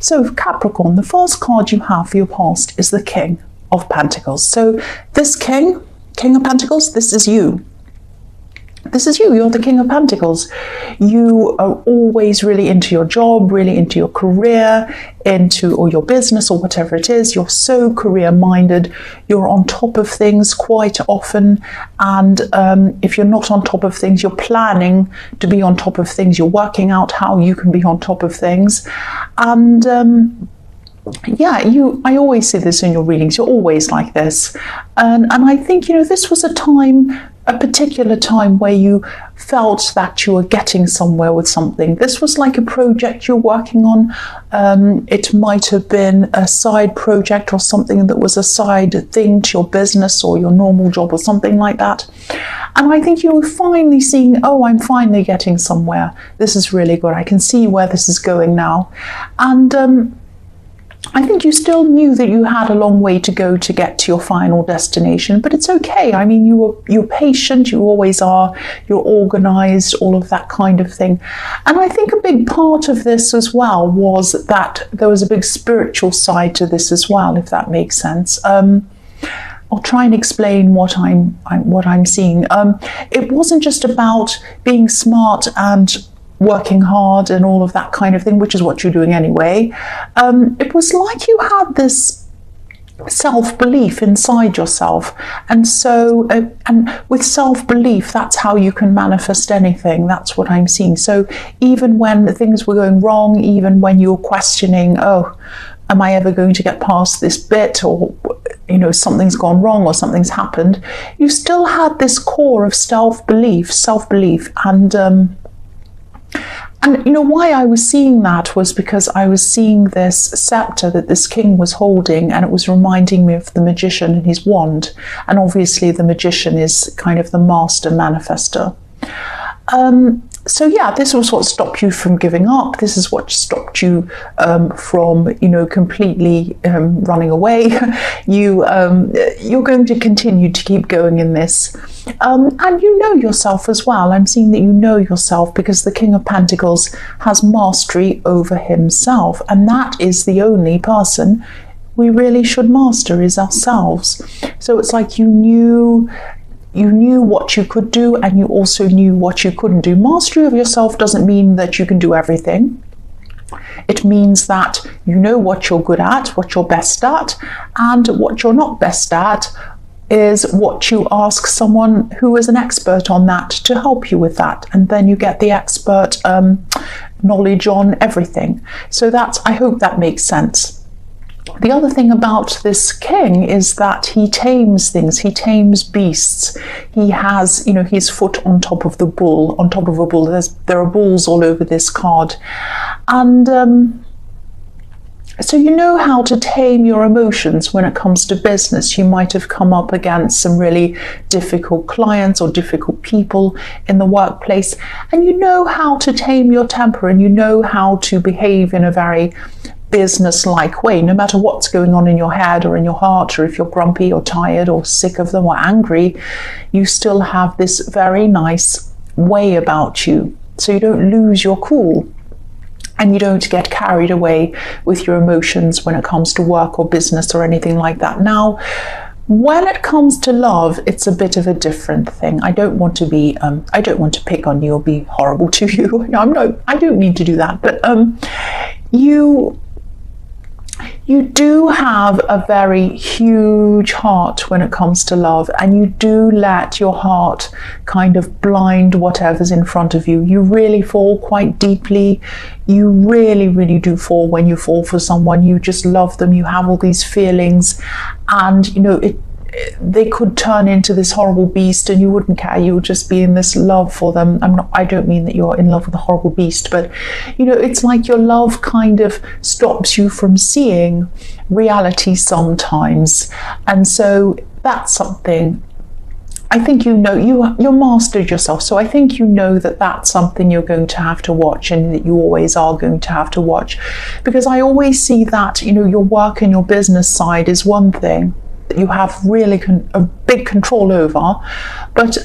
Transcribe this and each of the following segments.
So Capricorn, the first card you have for your past is the King of Pentacles. So this King of Pentacles, this is you. This is you. You're the King of Pentacles. You are always really into your job, really into your career, or your business or whatever it is. You're so career-minded. You're on top of things quite often. And if you're not on top of things, you're planning to be on top of things. You're working out how you can be on top of things. And I always see this in your readings. You're always like this. And I think, this was a particular time where you felt that you were getting somewhere with something. This was like a project you're working on. It might have been a side project or something that was a side thing to your business or your normal job or something like that. And I think you were finally seeing, I'm finally getting somewhere. This is really good. I can see where this is going now. And I think you still knew that you had a long way to go to get to your final destination, but it's okay. I mean, you're patient, you always are, you're organized, all of that kind of thing. And I think a big part of this as well was that there was a big spiritual side to this as well, if that makes sense. I'll try and explain what I'm seeing. It wasn't just about being smart and working hard and all of that kind of thing, which is what you're doing anyway. It was like you had this self-belief inside yourself, and so and with self-belief, that's how you can manifest anything. That's what I'm seeing. So even when things were going wrong, even when you were questioning, am I ever going to get past this bit, or something's gone wrong or something's happened, you still had this core of self-belief, and why I was seeing that was because I was seeing this scepter that this king was holding, and it was reminding me of the magician and his wand. And obviously the magician is kind of the master manifester. So this was what stopped you from giving up. This is what stopped you from, completely running away. You're going to continue to keep going in this. And you know yourself as well. I'm seeing that you know yourself, because the King of Pentacles has mastery over himself. And that is the only person we really should master, is ourselves. So it's like you knew what you could do, and you also knew what you couldn't do. Mastery of yourself doesn't mean that you can do everything. It means that you know what you're good at, what you're best at, and what you're not best at is what you ask someone who is an expert on that to help you with that. And then you get the expert knowledge on everything. So I hope that makes sense. The other thing about this king is that he tames things, he tames beasts. He has, his foot on top of a bull. There are bulls all over this card. And so you know how to tame your emotions when it comes to business. You might have come up against some really difficult clients or difficult people in the workplace, and you know how to tame your temper, and you know how to behave in a very business-like way, no matter what's going on in your head or in your heart, or if you're grumpy or tired or sick of them or angry, you still have this very nice way about you. So you don't lose your cool, and you don't get carried away with your emotions when it comes to work or business or anything like that. Now, when it comes to love, it's a bit of a different thing. I don't want to pick on you or be horrible to you. I don't need to do that. But you do have a very huge heart when it comes to love, and you do let your heart kind of blind whatever's in front of you. You really fall quite deeply. You really, really do fall when you fall for someone. You just love them. You have all these feelings, and they could turn into this horrible beast, and you wouldn't care. You would just be in this love for them. I don't mean that you're in love with a horrible beast, but it's like your love kind of stops you from seeing reality sometimes. And so that's something I think you're mastered yourself. So I think that that's something you're going to have to watch, and that you always are going to have to watch, because I always see that your work and your business side is one thing you have really a big control over, but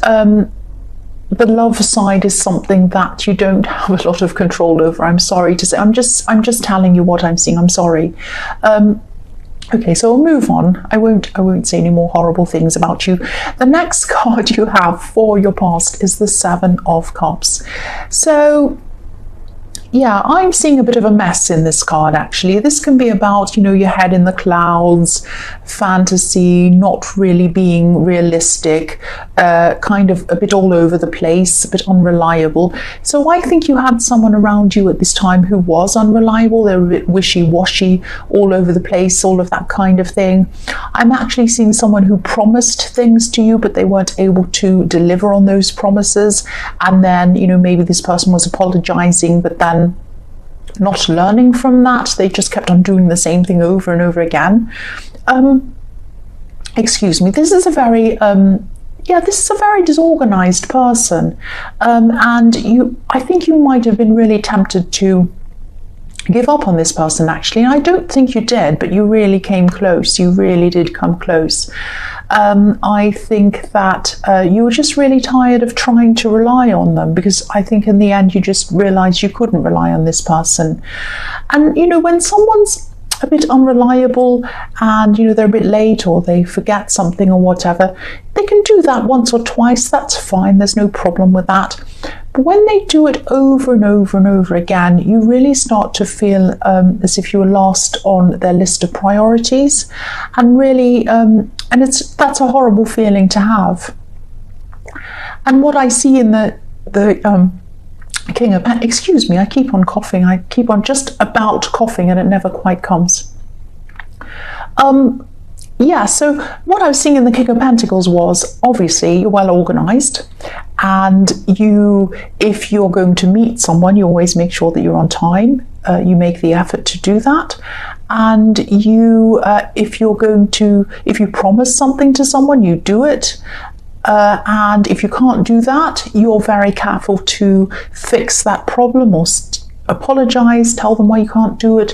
the love side is something that you don't have a lot of control over. I'm sorry to say. I'm just telling you what I'm seeing. I'm sorry. Okay, so we'll move on. I won't say any more horrible things about you. The next card you have for your past is the Seven of Cups. So yeah, I'm seeing a bit of a mess in this card, actually. This can be about, your head in the clouds, fantasy, not really being realistic, kind of a bit all over the place, a bit unreliable. So I think you had someone around you at this time who was unreliable. They were a bit wishy-washy, all over the place, all of that kind of thing. I'm actually seeing someone who promised things to you, but they weren't able to deliver on those promises. And then, maybe this person was apologizing, but then not learning from that. They just kept on doing the same thing over and over again. Excuse me. This is a very disorganized person, and I think you might have been really tempted to give up on this person, actually. And I don't think you did, but you really came close. You really did come close. I think that you were just really tired of trying to rely on them, because I think in the end you just realized you couldn't rely on this person. And when someone's a bit unreliable and they're a bit late, or they forget something or whatever, they can do that once or twice. That's fine. There's no problem with that. But when they do it over and over and over again, you really start to feel as if you were last on their list of priorities, and really that's a horrible feeling to have. And what I see in the King of Pentacles, excuse me, I keep on coughing. I keep on just about coughing and it never quite comes. So what I was seeing in the King of Pentacles was, obviously, you're well organized, and if you're going to meet someone, you always make sure that you're on time. You make the effort to do that. And if you promise something to someone, you do it. And if you can't do that, you're very careful to fix that problem, or apologize, tell them why you can't do it,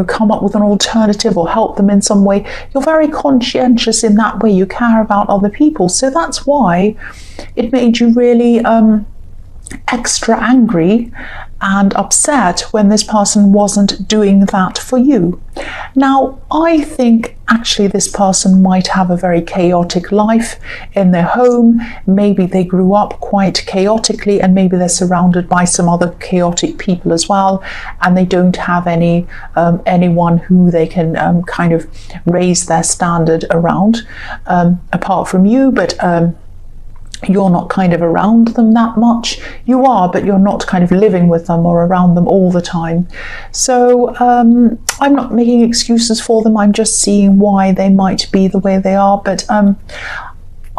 come up with an alternative or help them in some way. You're very conscientious in that way. You care about other people. So that's why it made you really extra angry and upset when this person wasn't doing that for you. Now, I think actually this person might have a very chaotic life in their home. Maybe they grew up quite chaotically, and maybe they're surrounded by some other chaotic people as well, and they don't have anyone who they can kind of raise their standard around, apart from you. But you're not kind of around them that much. You are, but you're not kind of living with them or around them all the time. So I'm not making excuses for them. I'm just seeing why they might be the way they are. But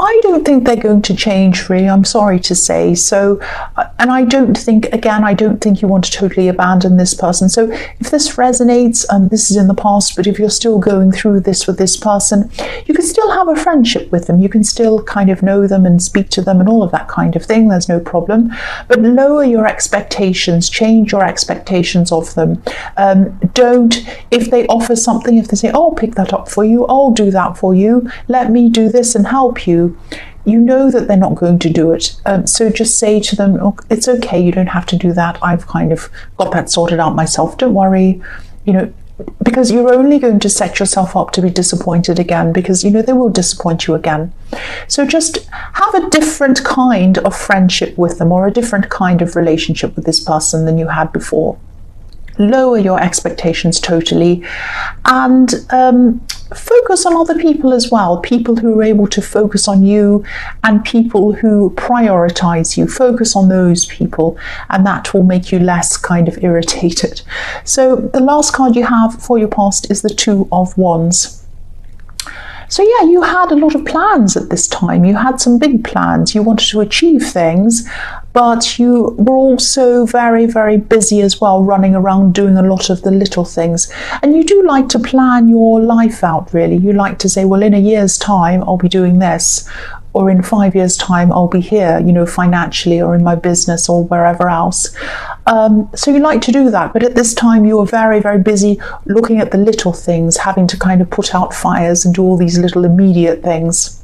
I don't think they're going to change, really. I'm sorry to say. So, and I don't think you want to totally abandon this person. So if this resonates, this is in the past, but if you're still going through this with this person, you can still have a friendship with them. You can still kind of know them and speak to them and all of that kind of thing. There's no problem. But lower your expectations, change your expectations of them. If they offer something, if they say, oh, I'll pick that up for you, I'll do that for you, let me do this and help you, you know that they're not going to do it. So just say to them, oh, it's okay, you don't have to do that. I've kind of got that sorted out myself. Don't worry, because you're only going to set yourself up to be disappointed again, because they will disappoint you again. So just have a different kind of friendship with them, or a different kind of relationship with this person than you had before. Lower your expectations totally, and focus on other people as well, people who are able to focus on you and people who prioritize you. Focus on those people, and that will make you less kind of irritated. So the last card you have for your past is the Two of Wands. So yeah, you had a lot of plans at this time. You had some big plans. You wanted to achieve things, but you were also very, very busy as well, running around doing a lot of the little things. And you do like to plan your life out, really. You like to say, well, in a year's time, I'll be doing this, or in 5 years' time, I'll be here, financially, or in my business, or wherever else. So you like to do that. But at this time, you were very, very busy looking at the little things, having to kind of put out fires and do all these little immediate things.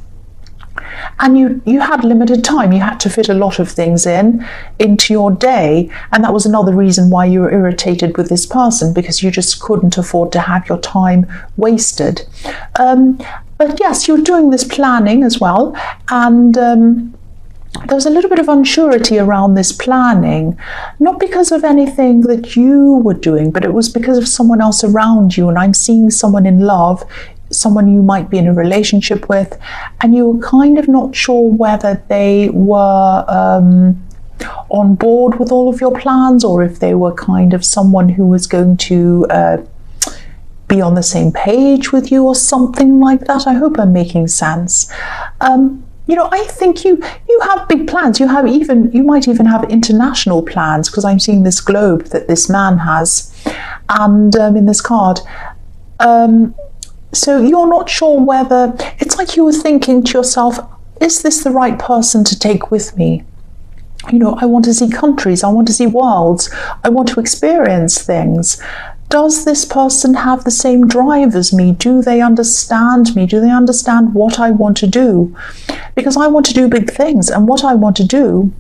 and you had limited time. You had to fit a lot of things into your day, and that was another reason why you were irritated with this person, because you just couldn't afford to have your time wasted. But yes, you're doing this planning as well, and there was a little bit of unsurety around this planning, not because of anything that you were doing, but it was because of someone else around you. And I'm seeing someone in love, someone you might be in a relationship with, and you were kind of not sure whether they were on board with all of your plans, or if they were kind of someone who was going to be on the same page with you or something like that. I hope I'm making sense. I think you have big plans. You might even have international plans, because I'm seeing this globe that this man has, and in this card. So you're not sure whether, it's like you were thinking to yourself, is this the right person to take with me? I want to see countries, I want to see worlds, I want to experience things. Does this person have the same drive as me? Do they understand me? Do they understand what I want to do? Because I want to do big things, and what I want to do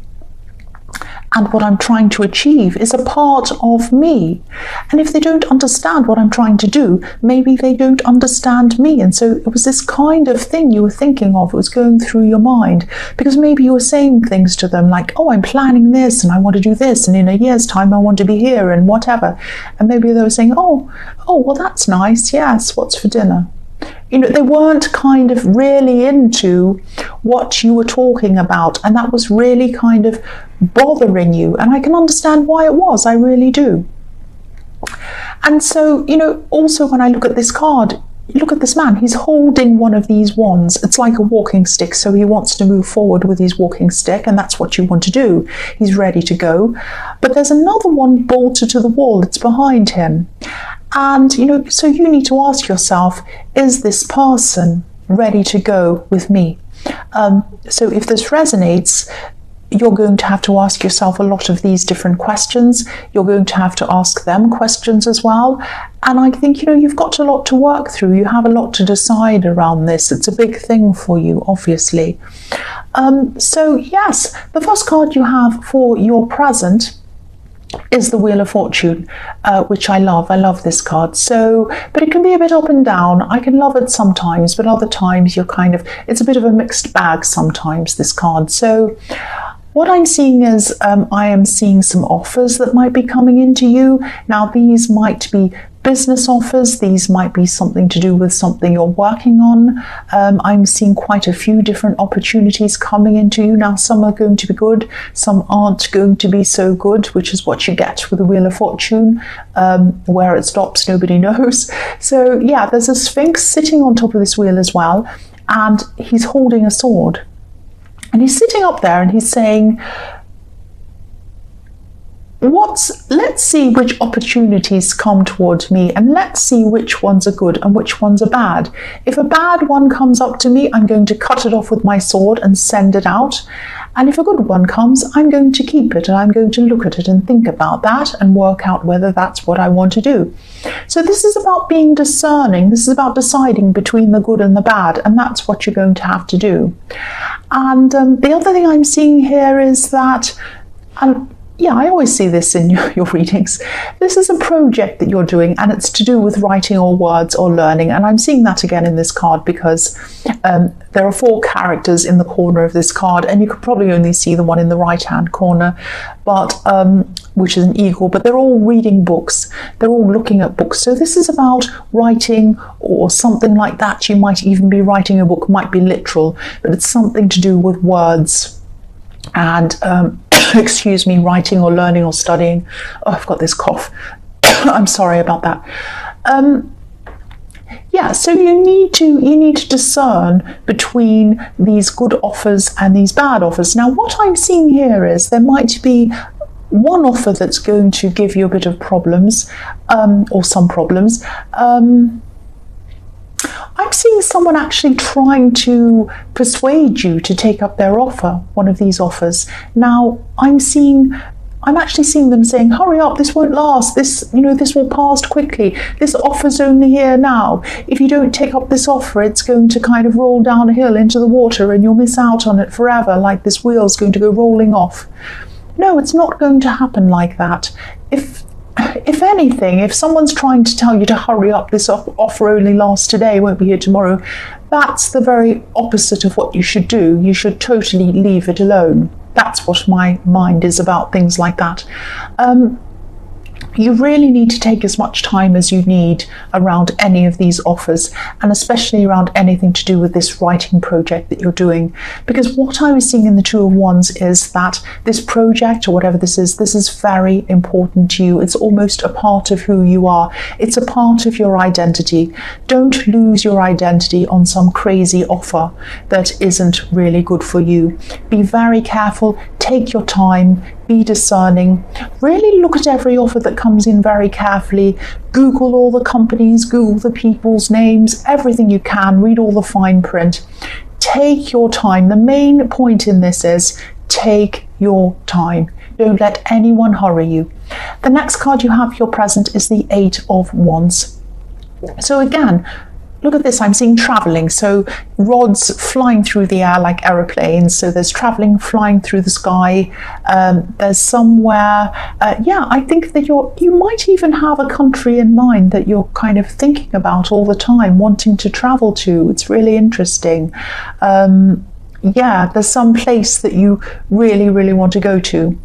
and what I'm trying to achieve is a part of me. And if they don't understand what I'm trying to do, maybe they don't understand me. And so it was this kind of thing you were thinking of. It was going through your mind, because maybe you were saying things to them like, oh, I'm planning this and I want to do this, and in a year's time I want to be here and whatever. And maybe they were saying, oh, well, that's nice. Yes, what's for dinner? They weren't kind of really into what you were talking about, and that was really kind of bothering you. And I can understand why it was, I really do. And so, also when I look at this card, look at this man, he's holding one of these wands. It's like a walking stick, so he wants to move forward with his walking stick, and that's what you want to do. He's ready to go. But there's another one bolted to the wall, it's behind him. And, so you need to ask yourself, is this person ready to go with me? So if this resonates, you're going to have to ask yourself a lot of these different questions. You're going to have to ask them questions as well. And I think, you've got a lot to work through. You have a lot to decide around this. It's a big thing for you, obviously. So yes, the first card you have for your present is the Wheel of Fortune, which I love. I love this card. So, but it can be a bit up and down. I can love it sometimes, but other times it's a bit of a mixed bag sometimes, this card. So what I'm seeing is I am seeing some offers that might be coming into you. Now, these might be business offers. These might be something to do with something you're working on. I'm seeing quite a few different opportunities coming into you. Now, some are going to be good, some aren't going to be so good, which is what you get with the Wheel of Fortune. Where it stops, nobody knows. So yeah, there's a Sphinx sitting on top of this wheel as well, and he's holding a sword. And he's sitting up there and he's saying, let's see which opportunities come towards me, and let's see which ones are good and which ones are bad. If a bad one comes up to me, I'm going to cut it off with my sword and send it out. And if a good one comes, I'm going to keep it, and I'm going to look at it and think about that and work out whether that's what I want to do. So this is about being discerning. This is about deciding between the good and the bad, and that's what you're going to have to do. And the other thing I'm seeing here is that, yeah, I always see this in your readings. This is a project that you're doing, and it's to do with writing or words or learning. And I'm seeing that again in this card, because there are 4 characters in the corner of this card, and you could probably only see the one in the right-hand corner, but which is an eagle. But they're all reading books. They're all looking at books. So this is about writing or something like that. You might even be writing a book, might be literal, but it's something to do with words and excuse me, writing or learning or studying. Oh, I've got this cough. I'm sorry about that. Yeah, so you need to discern between these good offers and these bad offers. Now, what I'm seeing here is there might be one offer that's going to give you a bit of problems, or some problems. I'm seeing someone actually trying to persuade you to take up their offer, one of these offers. Now, I'm seeing I'm actually seeing them saying, hurry up, this won't last, this, this will pass quickly, this offer's only here now. If you don't take up this offer, it's going to kind of roll down a hill into the water and you'll miss out on it forever, like this wheel's going to go rolling off. No, it's not going to happen like that. If anything, if someone's trying to tell you to hurry up, this offer only lasts today, won't be here tomorrow, that's the very opposite of what you should do. You should totally leave it alone. That's what my mind is about things like that. You really need to take as much time as you need around any of these offers, and especially around anything to do with this writing project that you're doing. Because what I was seeing in the Two of Wands is that this project, or whatever this is very important to you. It's almost a part of who you are. It's a part of your identity. Don't lose your identity on some crazy offer that isn't really good for you. Be very careful. Take your time. Be discerning. Really look at every offer that comes in very carefully. Google all the companies, Google the people's names, everything you can. Read all the fine print. Take your time. The main point in this is take your time. Don't let anyone hurry you. The next card you have for your present is the Eight of Wands. So again, look at this, I'm seeing traveling. So rods flying through the air like aeroplanes. So there's traveling, flying through the sky. There's somewhere, I think that you might even have a country in mind that you're kind of thinking about all the time, wanting to travel to. It's really interesting. There's some place that you really, really want to go to.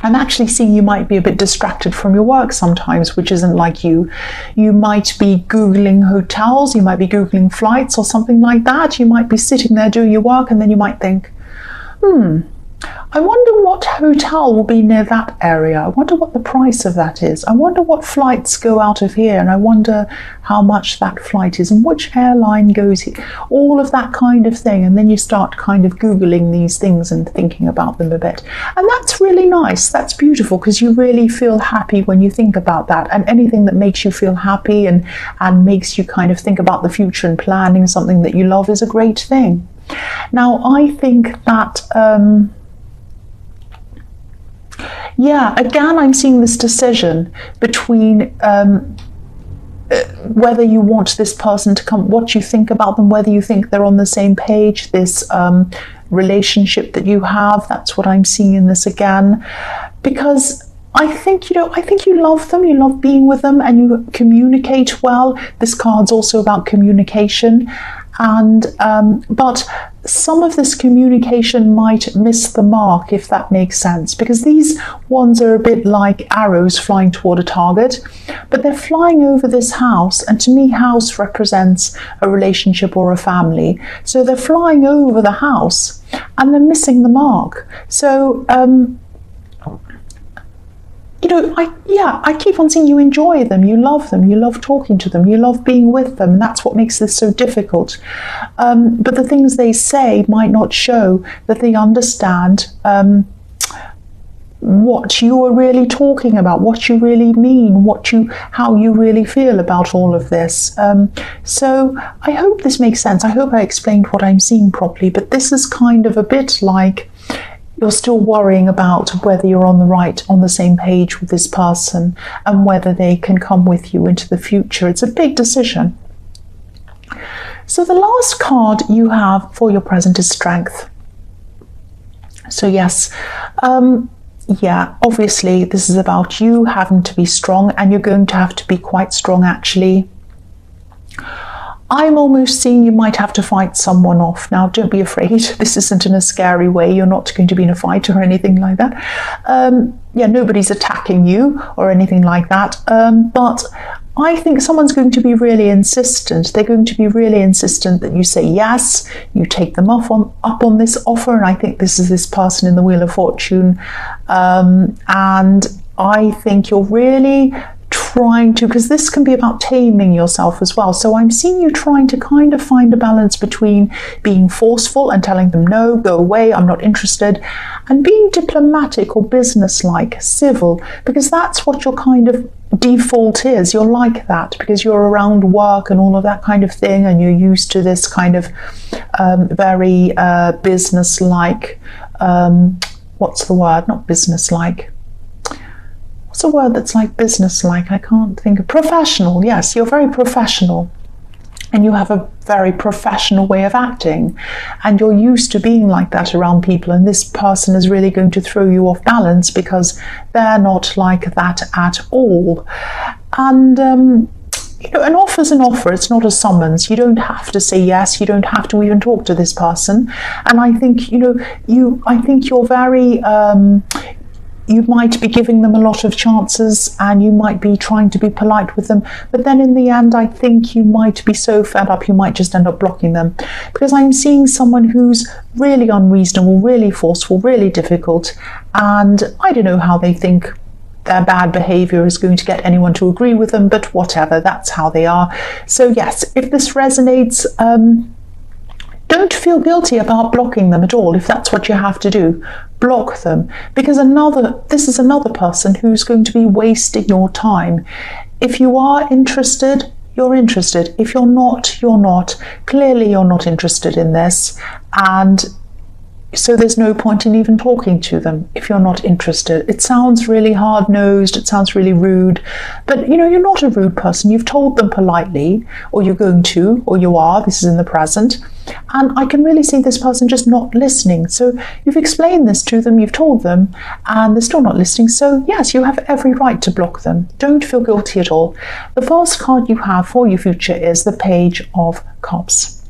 I'm actually seeing you might be a bit distracted from your work sometimes, which isn't like you. You might be Googling hotels, you might be Googling flights or something like that. You might be sitting there doing your work and then you might think, I wonder what hotel will be near that area. I wonder what the price of that is. I wonder what flights go out of here, and I wonder how much that flight is and which airline goes here. All of that kind of thing. And then you start kind of Googling these things and thinking about them a bit. And that's really nice. That's beautiful, because you really feel happy when you think about that. And anything that makes you feel happy and makes you kind of think about the future and planning something that you love is a great thing. Now, I think that again, I'm seeing this decision between whether you want this person to come, what you think about them, whether you think they're on the same page, this relationship that you have. That's what I'm seeing in this again, because I think you love them, you love being with them, and you communicate well. This card's also about communication, and but some of this communication might miss the mark, if that makes sense, because these ones are a bit like arrows flying toward a target, but they're flying over this house, and to me house represents a relationship or a family. So they're flying over the house and they're missing the mark. So I keep on seeing you enjoy them, you love talking to them, you love being with them, and that's what makes this so difficult. But the things they say might not show that they understand what you are really talking about, what you really mean, how you really feel about all of this. So I hope this makes sense. I hope I explained what I'm seeing properly, but this is kind of a bit like you're still worrying about whether you're on the same page with this person and whether they can come with you into the future. It's a big decision. So the last card you have for your present is Strength. So yes, obviously this is about you having to be strong, and you're going to have to be quite strong actually. I'm almost seeing you might have to fight someone off. Now, don't be afraid. This isn't in a scary way. You're not going to be in a fight or anything like that. Nobody's attacking you or anything like that. But I think someone's going to be really insistent. They're going to be really insistent that you say yes, you take them up on this offer. And I think this is this person in the Wheel of Fortune. And I think you're really trying to, because this can be about taming yourself as well. So I'm seeing you trying to kind of find a balance between being forceful and telling them no, go away, I'm not interested, and being diplomatic or businesslike, civil, because that's what your kind of default is. You're like that because you're around work and all of that kind of thing, and you're used to this kind of very businesslike, what's the word? Not businesslike. what's a word that's like business-like? I can't think of. Professional. Yes, you're very professional. And you have a very professional way of acting, and you're used to being like that around people, and this person is really going to throw you off balance because they're not like that at all. And an offer's an offer. It's not a summons. You don't have to say yes. You don't have to even talk to this person. And I think I think you're very you might be giving them a lot of chances, and you might be trying to be polite with them, but then in the end I think you might be so fed up you might just end up blocking them, because I'm seeing someone who's really unreasonable, really forceful, really difficult, and I don't know how they think their bad behaviour is going to get anyone to agree with them, but whatever, that's how they are. So yes, if this resonates, don't feel guilty about blocking them at all. If that's what you have to do, block them, because this is another person who's going to be wasting your time. If you are interested, you're interested. If you're not, you're not. Clearly you're not interested in this, and so there's no point in even talking to them if you're not interested. It sounds really hard-nosed, it sounds really rude, but you're not a rude person. You've told them politely, or you're going to, or you are, this is in the present, and I can really see this person just not listening. So you've explained this to them, you've told them, and they're still not listening, so yes, you have every right to block them. Don't feel guilty at all. The first card you have for your future is the Page of Cups.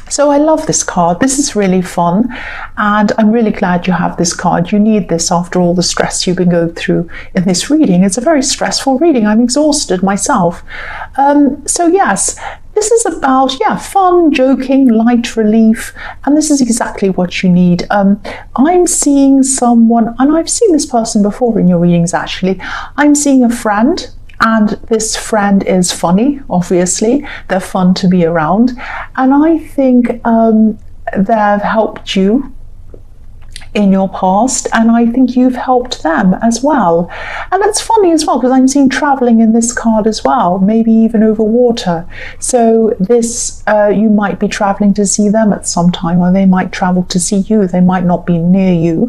So I love this card. This is really fun, and I'm really glad you have this card. You need this after all the stress you've been going through in this reading. It's a very stressful reading. I'm exhausted myself. So yes, this is about, fun, joking, light relief, and this is exactly what you need. I'm seeing someone, and I've seen this person before in your readings actually. I'm seeing a friend, and this friend is funny, obviously. They're fun to be around, and I think they've helped you in your past, and I think you've helped them as well. And that's funny as well, because I'm seeing traveling in this card as well, maybe even over water. So this you might be traveling to see them at some time, or they might travel to see you. They might not be near you.